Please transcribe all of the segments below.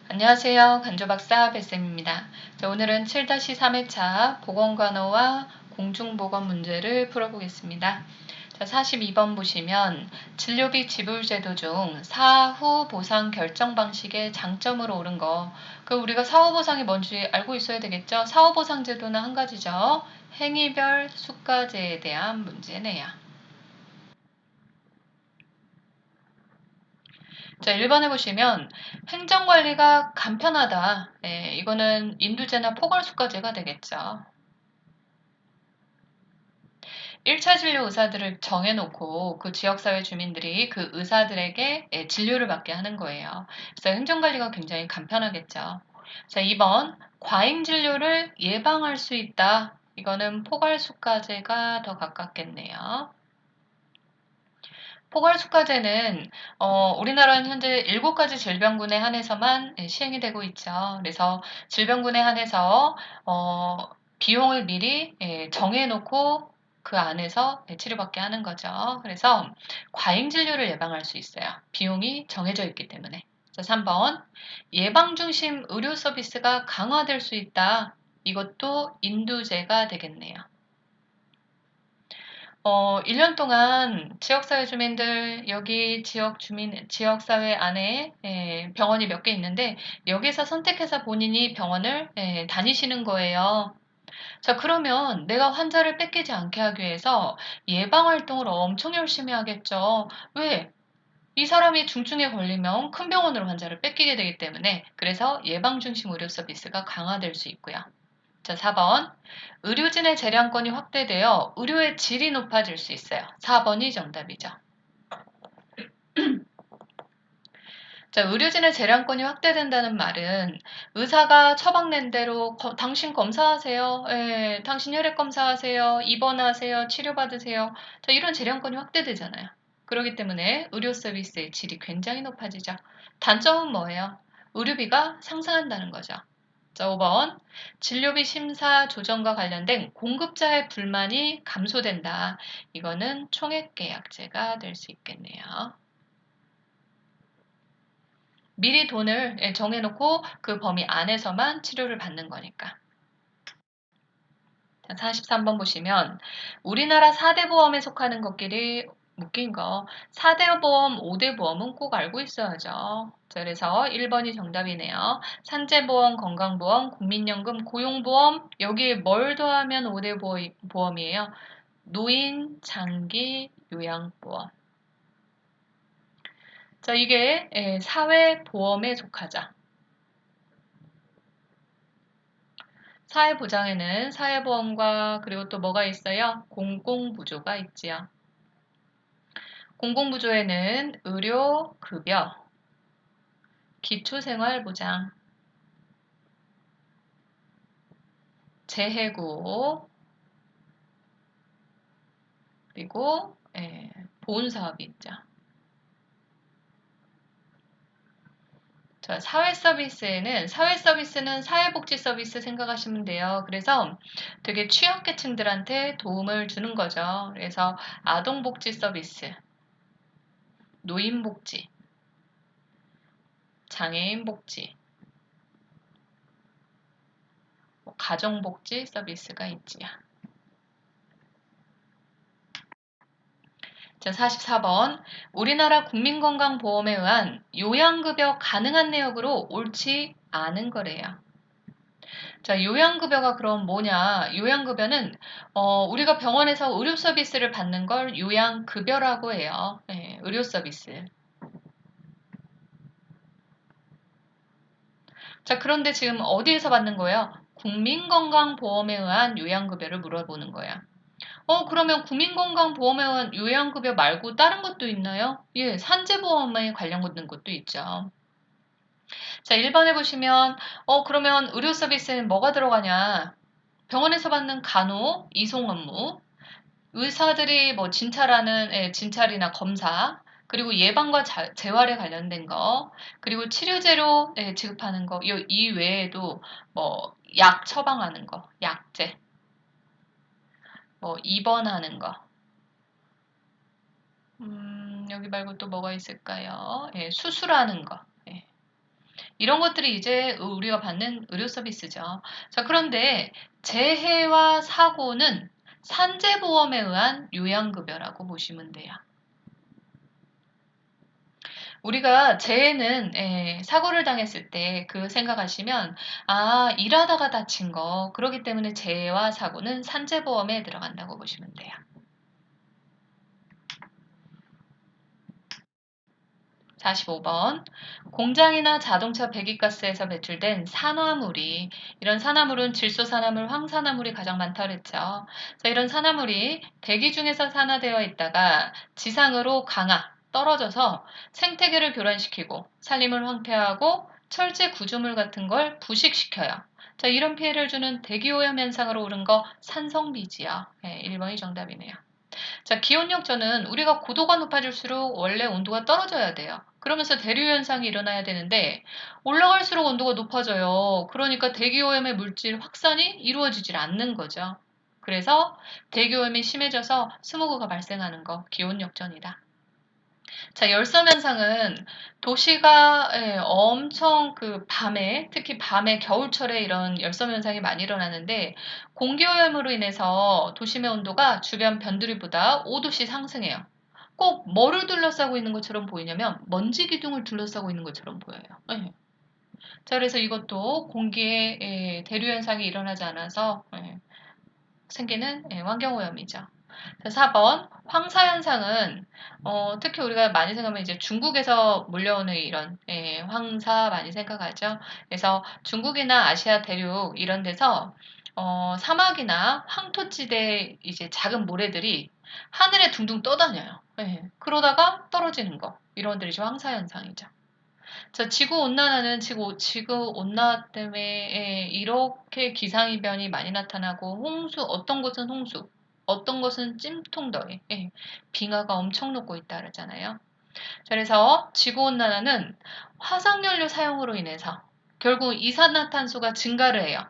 안녕하세요. 간조박사 뱃쌤입니다. 오늘은 7-3회차 보건간호와 공중보건 문제를 풀어보겠습니다. 42번 보시면 진료비 지불제도 중 사후 보상 결정 방식의 장점으로 옳은 거, 우리가 사후 보상이 뭔지 알고 있어야 되겠죠? 사후 보상 제도는 한 가지죠. 행위별 수가제에 대한 문제네요. 1번에 보시면 행정관리가 간편하다. 이거는 인두제나 포괄수가제가 되겠죠. 1차 진료 의사들을 정해놓고 그 지역사회 주민들이 그 의사들에게 진료를 받게 하는 거예요. 그래서 행정관리가 굉장히 간편하겠죠. 자, 2번 과잉 진료를 예방할 수 있다. 이거는 포괄수가제가 더 가깝겠네요. 포괄수가제는 우리나라는 현재 7가지 질병군에 한해서만 시행이 되고 있죠. 그래서 질병군에 한해서 비용을 미리 정해놓고 그 안에서 치료받게 하는 거죠. 그래서 과잉 진료를 예방할 수 있어요. 비용이 정해져 있기 때문에. 3번 예방 중심 의료 서비스가 강화될 수 있다. 이것도 인두제가 되겠네요. 1년 동안 지역사회 주민들, 여기 지역사회 안에 병원이 몇 개 있는데, 여기서 선택해서 본인이 병원을 다니시는 거예요. 자, 그러면 내가 환자를 뺏기지 않게 하기 위해서 예방활동을 엄청 열심히 하겠죠. 왜? 이 사람이 중증에 걸리면 큰 병원으로 환자를 뺏기게 되기 때문에, 그래서 예방중심 의료 서비스가 강화될 수 있고요. 자, 4번. 의료진의 재량권이 확대되어 의료의 질이 높아질 수 있어요. 4번이 정답이죠. 자, 의료진의 재량권이 확대된다는 말은 의사가 처방낸 대로 당신 검사하세요. 당신 혈액 검사하세요. 입원하세요. 치료받으세요. 자, 이런 재량권이 확대되잖아요. 그렇기 때문에 의료 서비스의 질이 굉장히 높아지죠. 단점은 뭐예요? 의료비가 상승한다는 거죠. 자, 5번. 진료비 심사 조정과 관련된 공급자의 불만이 감소된다. 이거는 총액계약제가 될 수 있겠네요. 미리 돈을 정해놓고 그 범위 안에서만 치료를 받는 거니까. 43번 보시면 우리나라 4대 보험에 속하는 것끼리 묶인 거 4대 보험, 5대 보험은 꼭 알고 있어야죠. 자, 그래서 1번이 정답이네요. 산재보험, 건강보험, 국민연금, 고용보험 여기에 뭘 더하면 5대 보험이에요. 노인, 장기, 요양보험. 자, 이게 사회보험에 속하죠. 사회보장에는 사회보험과 그리고 또 뭐가 있어요? 공공부조가 있지요. 공공부조에는 의료, 급여, 기초생활보장, 재해고, 그리고 보훈사업이 있죠. 자, 사회서비스는 사회복지 서비스 생각하시면 돼요. 그래서 되게 취약계층들한테 도움을 주는 거죠. 그래서 아동복지 서비스, 노인복지, 장애인복지, 가정복지 서비스가 있지요. 자, 44번. 우리나라 국민건강보험에 의한 요양급여 가능한 내역으로 옳지 않은 거래요. 자, 요양급여가 그럼 뭐냐? 요양급여는 우리가 병원에서 의료 서비스를 받는 걸 요양급여라고 해요. 의료 서비스. 자, 그런데 지금 어디에서 받는 거예요? 국민건강보험에 의한 요양급여를 물어보는 거야. 그러면 국민건강보험에 의한 요양급여 말고 다른 것도 있나요? 예, 산재보험에 관련된 것도 있죠. 자, 1번에 보시면, 그러면 의료 서비스는 뭐가 들어가냐? 병원에서 받는 간호, 이송 업무, 의사들이 뭐 진찰이나 검사, 그리고 예방과 재활에 관련된 거, 그리고 치료제로 지급하는 거, 이 외에도 뭐 약 처방하는 거, 약제, 뭐 입원하는 거, 여기 말고 또 뭐가 있을까요? 수술하는 거. 이런 것들이 이제 우리가 받는 의료 서비스죠. 자, 그런데 재해와 사고는 산재보험에 의한 요양급여라고 보시면 돼요. 우리가 재해는 사고를 당했을 때 그 생각하시면 일하다가 다친 거 그렇기 때문에 재해와 사고는 산재보험에 들어간다고 보시면 돼요. 45번. 공장이나 자동차 배기가스에서 배출된 산화물이, 이런 산화물은 질소산화물, 황산화물이 가장 많다고 그랬죠. 자, 이런 산화물이 대기 중에서 산화되어 있다가 지상으로 떨어져서 생태계를 교란시키고 산림을 황폐하고 철제 구조물 같은 걸 부식시켜요. 자, 이런 피해를 주는 대기오염 현상으로 오른 거 산성비지요. 1번이 정답이네요. 자, 기온역전은 우리가 고도가 높아질수록 원래 온도가 떨어져야 돼요. 그러면서 대류 현상이 일어나야 되는데 올라갈수록 온도가 높아져요. 그러니까 대기오염의 물질 확산이 이루어지질 않는 거죠. 그래서 대기오염이 심해져서 스모그가 발생하는 거 기온역전이다. 자, 열섬 현상은 도시가 엄청 밤에, 특히 밤에 겨울철에 이런 열섬 현상이 많이 일어나는데 공기오염으로 인해서 도심의 온도가 주변 변두리보다 5도씩 상승해요. 꼭 뭐를 둘러싸고 있는 것처럼 보이냐면 먼지 기둥을 둘러싸고 있는 것처럼 보여요. 네. 자, 그래서 이것도 공기에 대류 현상이 일어나지 않아서 생기는 환경오염이죠. 4번 황사현상은 특히 우리가 많이 생각하면 이제 중국에서 몰려오는 이런 황사 많이 생각하죠. 그래서 중국이나 아시아 대륙 이런 데서 사막이나 황토지대 이제 작은 모래들이 하늘에 둥둥 떠다녀요. 그러다가 떨어지는 거 이런 것들이 황사현상이죠. 자, 지구 온난화는 지구 온난화 때문에 이렇게 기상이변이 많이 나타나고 어떤 곳은 홍수, 어떤 곳은 찜통더위, 빙하가 엄청 녹고 있다 그러잖아요. 자, 그래서 지구 온난화는 화석연료 사용으로 인해서 결국 이산화탄소가 증가를 해요.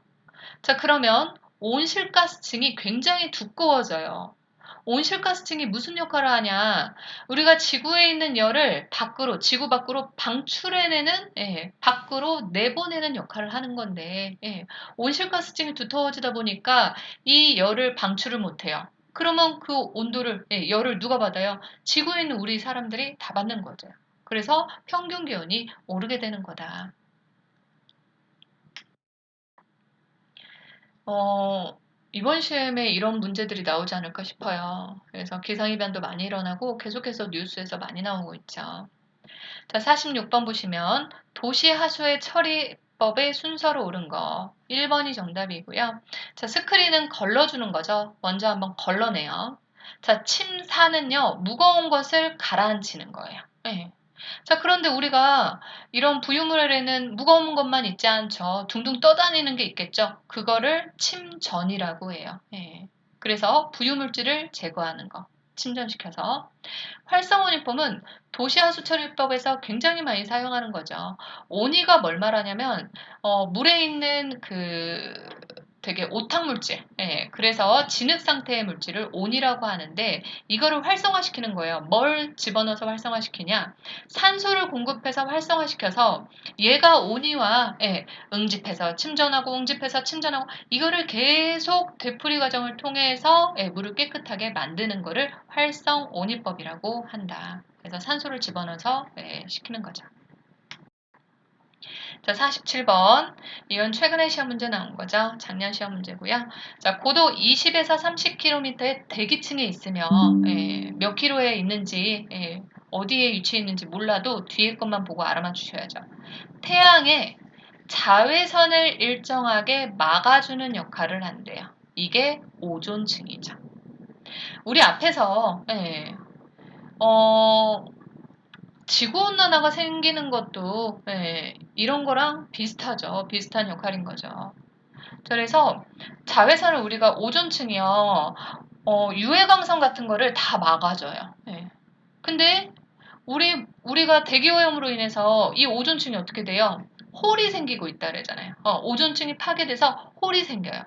자, 그러면 온실가스층이 굉장히 두꺼워져요. 온실가스층이 무슨 역할을 하냐? 우리가 지구에 있는 열을 지구 밖으로 방출해내는, 밖으로 내보내는 역할을 하는 건데, 온실가스층이 두터워지다 보니까 이 열을 방출을 못해요. 그러면 그 열을 누가 받아요? 지구에 있는 우리 사람들이 다 받는 거죠. 그래서 평균 기온이 오르게 되는 거다. 이번 시험에 이런 문제들이 나오지 않을까 싶어요. 그래서 기상이변도 많이 일어나고 계속해서 뉴스에서 많이 나오고 있죠. 자, 46번 보시면 도시 하수의 처리법의 순서로 옳은 거 1번이 정답이고요. 자, 스크린은 걸러주는 거죠. 먼저 한번 걸러내요. 자, 침사는요, 무거운 것을 가라앉히는 거예요. 네. 자, 그런데 우리가 이런 부유물에는 무거운 것만 있지 않죠. 둥둥 떠다니는 게 있겠죠. 그거를 침전이라고 해요. 그래서 부유물질을 제거하는 거. 침전시켜서. 활성온이법은 도시하수처리법에서 굉장히 많이 사용하는 거죠. 온이가 뭘 말하냐면 물에 있는 되게 오탁물질, 그래서 진흙 상태의 물질을 온이라고 하는데 이거를 활성화시키는 거예요. 뭘 집어넣어서 활성화시키냐? 산소를 공급해서 활성화시켜서 얘가 온이와 응집해서 침전하고 응집해서 침전하고 이거를 계속 되풀이 과정을 통해서 물을 깨끗하게 만드는 거를 활성온이법이라고 한다. 그래서 산소를 집어넣어서 시키는 거죠. 자, 47번. 이건 최근에 시험 문제 나온 거죠. 작년 시험 문제고요. 자, 고도 20에서 30km의 대기층에 있으면 몇 킬로에 있는지 어디에 위치해 있는지 몰라도 뒤에 것만 보고 알아만 주셔야죠. 태양의 자외선을 일정하게 막아주는 역할을 한대요. 이게 오존층이죠. 우리 앞에서 지구온난화가 생기는 것도 이런 거랑 비슷하죠. 비슷한 역할인 거죠. 그래서 자외선을 우리가 오존층이요. 유해광선 같은 거를 다 막아줘요. 근데 우리가 대기오염으로 인해서 이 오존층이 어떻게 돼요? 홀이 생기고 있다 그러잖아요. 오존층이 파괴돼서 홀이 생겨요.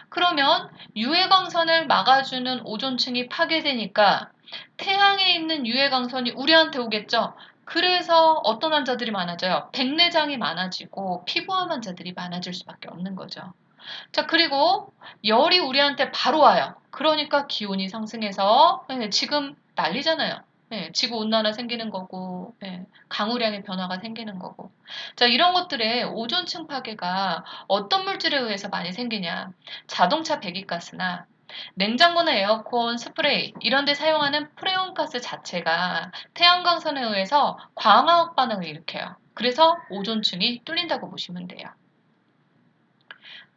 그러면 유해광선을 막아주는 오존층이 파괴되니까 태양에 있는 유해광선이 우리한테 오겠죠. 그래서 어떤 환자들이 많아져요? 백내장이 많아지고 피부암 환자들이 많아질 수밖에 없는 거죠. 자, 그리고 열이 우리한테 바로 와요. 그러니까 기온이 상승해서 지금 난리잖아요. 지구 온난화 생기는 거고, 강우량의 변화가 생기는 거고. 자, 이런 것들의 오존층 파괴가 어떤 물질에 의해서 많이 생기냐? 자동차 배기가스나 냉장고나 에어컨, 스프레이 이런 데 사용하는 프레온가스 자체가 태양광선에 의해서 광화학 반응을 일으켜요. 그래서 오존층이 뚫린다고 보시면 돼요.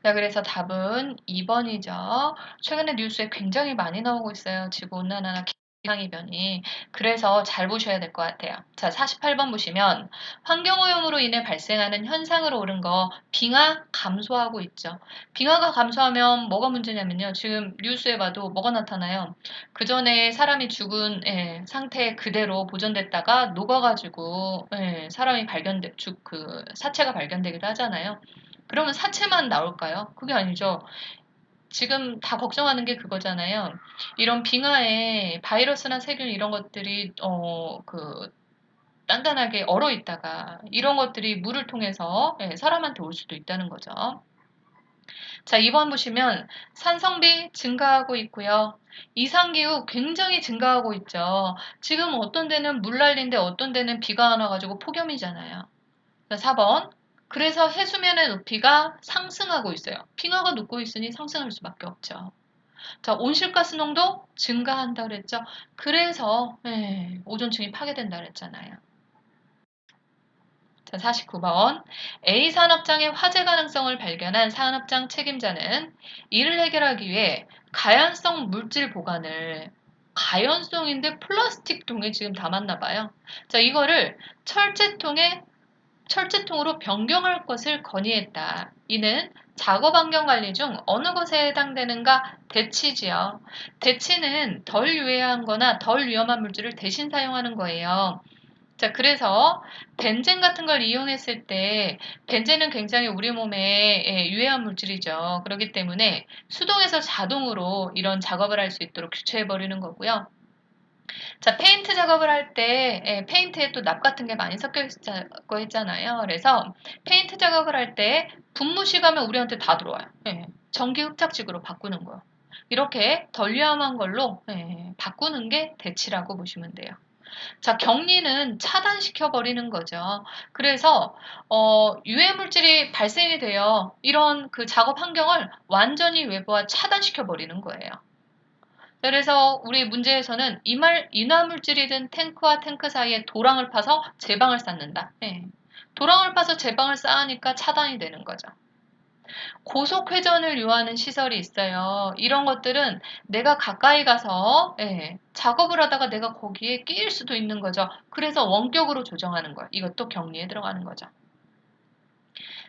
자, 그래서 답은 2번이죠. 최근에 뉴스에 굉장히 많이 나오고 있어요. 지구온난화나 기상이변이. 그래서 잘 보셔야 될 것 같아요. 자, 48번 보시면 환경오염으로 인해 발생하는 현상으로 오른 거 빙하 감소하고 있죠. 빙하가 감소하면 뭐가 문제냐면요. 지금 뉴스에 봐도 뭐가 나타나요? 그 전에 사람이 죽은 상태 그대로 보존됐다가 녹아가지고 사람이 그 사체가 발견되기도 하잖아요. 그러면 사체만 나올까요? 그게 아니죠. 지금 다 걱정하는 게 그거잖아요. 이런 빙하에 바이러스나 세균 이런 것들이 단단하게 얼어 있다가 이런 것들이 물을 통해서 사람한테 올 수도 있다는 거죠. 자, 2번 보시면 산성비 증가하고 있고요. 이상기후 굉장히 증가하고 있죠. 지금 어떤 데는 물 난리인데 어떤 데는 비가 안 와가지고 폭염이잖아요. 4번. 그래서 해수면의 높이가 상승하고 있어요. 빙하가 녹고 있으니 상승할 수밖에 없죠. 자, 온실가스 농도 증가한다 그랬죠. 그래서 오존층이 파괴된다 그랬잖아요. 자, 49번. A 산업장의 화재 가능성을 발견한 산업장 책임자는 이를 해결하기 위해 가연성 물질 보관을 가연성인데 플라스틱 통에 지금 담았나 봐요. 자, 이거를 철제통으로 변경할 것을 건의했다. 이는 작업 환경 관리 중 어느 것에 해당되는가? 대치지요. 대치는 덜 유해한 거나 덜 위험한 물질을 대신 사용하는 거예요. 자, 그래서 벤젠 같은 걸 이용했을 때 벤젠은 굉장히 우리 몸에 유해한 물질이죠. 그렇기 때문에 수동에서 자동으로 이런 작업을 할 수 있도록 교체해 버리는 거고요. 자, 페인트 작업을 할 때 페인트에 또 납 같은 게 많이 섞여 있다고 했잖아요. 그래서 페인트 작업을 할 때 분무시 가면 우리한테 다 들어와요. 전기 흡착식으로 바꾸는 거예요. 이렇게 덜 위험한 걸로 바꾸는 게 대치라고 보시면 돼요. 자, 격리는 차단시켜 버리는 거죠. 그래서 유해 물질이 발생이 돼요. 이런 그 작업 환경을 완전히 외부와 차단시켜 버리는 거예요. 그래서 우리 문제에서는 인화물질이든 탱크와 탱크 사이에 도랑을 파서 제방을 쌓는다. 도랑을 파서 제방을 쌓으니까 차단이 되는 거죠. 고속회전을 요하는 시설이 있어요. 이런 것들은 내가 가까이 가서 작업을 하다가 내가 거기에 끼일 수도 있는 거죠. 그래서 원격으로 조정하는 거예요. 이것도 격리에 들어가는 거죠.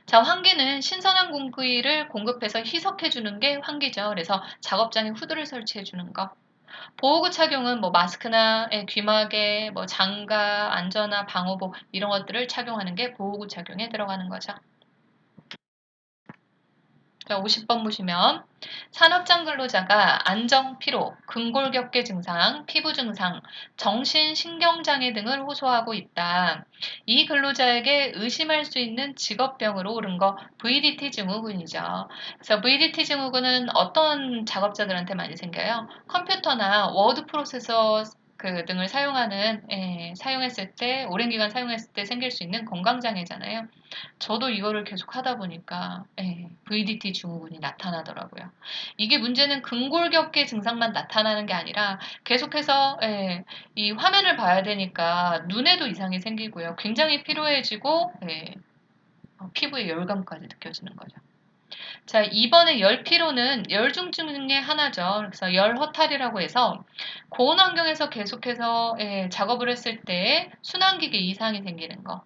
자, 환기는 신선한 공기를 공급해서 희석해 주는 게 환기죠. 그래서 작업장에 후드를 설치해 주는 거. 보호구 착용은 뭐 마스크나 귀마개, 뭐 장갑, 안전화, 방호복 이런 것들을 착용하는 게 보호구 착용에 들어가는 거죠. 자, 50번 보시면 산업장 근로자가 안정, 피로, 근골격계 증상, 피부 증상, 정신, 신경장애 등을 호소하고 있다. 이 근로자에게 의심할 수 있는 직업병으로 오른 거 VDT 증후군이죠. 그래서 VDT 증후군은 어떤 작업자들한테 많이 생겨요? 컴퓨터나 워드 프로세서 등을 사용했을 때, 오랜 기간 사용했을 때 생길 수 있는 건강장애잖아요. 저도 이거를 계속 하다 보니까 VDT 증후군이 나타나더라고요. 이게 문제는 근골격계 증상만 나타나는 게 아니라 계속해서 이 화면을 봐야 되니까 눈에도 이상이 생기고요. 굉장히 피로해지고 피부에 열감까지 느껴지는 거죠. 자, 이번에 열피로는 열중증의 하나죠. 그래서 열허탈이라고 해서 고온 환경에서 계속해서 작업을 했을 때 순환기계 이상이 생기는 거.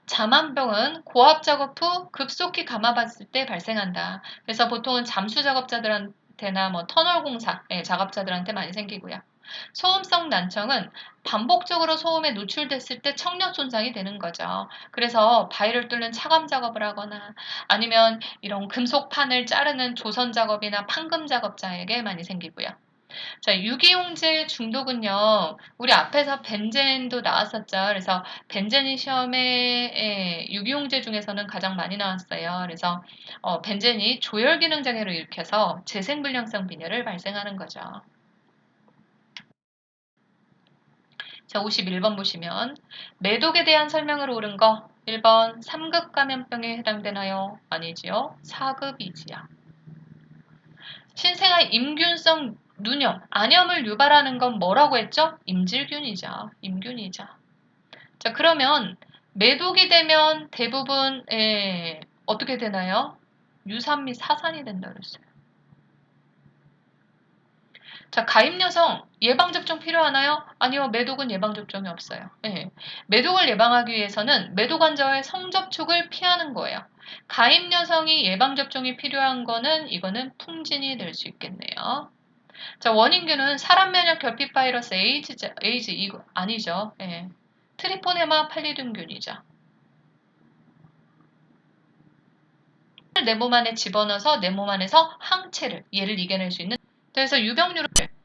잠안병은 고압 작업 후 급속히 감아봤을 때 발생한다. 그래서 보통은 잠수 작업자들한테나 뭐 터널 공사 작업자들한테 많이 생기고요. 소음성 난청은 반복적으로 소음에 노출됐을 때 청력 손상이 되는 거죠. 그래서 바위를 뚫는 차감 작업을 하거나 아니면 이런 금속판을 자르는 조선 작업이나 판금 작업자에게 많이 생기고요. 자, 유기용제 중독은요, 우리 앞에서 벤젠도 나왔었죠. 그래서 벤젠이 시험에 유기용제 중에서는 가장 많이 나왔어요. 그래서 벤젠이 조혈기능 장애를 일으켜서 재생불량성 빈혈을 발생하는 거죠. 자, 51번 보시면 매독에 대한 설명을 옳은 거 1번 3급 감염병에 해당되나요? 아니지요. 4급이지요. 신생아 임균성 누염, 안염을 유발하는 건 뭐라고 했죠? 임질균이죠. 임균이죠. 자, 그러면 매독이 되면 대부분 어떻게 되나요? 유산 및 사산이 된다 그랬어요. 자, 가입 여성 예방접종 필요하나요? 아니요, 매독은 예방접종이 없어요. 예. 매독을 예방하기 위해서는 매독 환자와의 성접촉을 피하는 거예요. 가입 여성이 예방접종이 필요한 거는 이거는 풍진이 될 수 있겠네요. 자, 원인균은 사람 면역 결핍 바이러스 에이즈 이거 아니죠. 예. 트리포네마 팔리듬균이죠. 내 몸 안에 집어넣어서 내 몸 안에서 항체를 얘를 이겨낼 수 있는 그래서 유병률을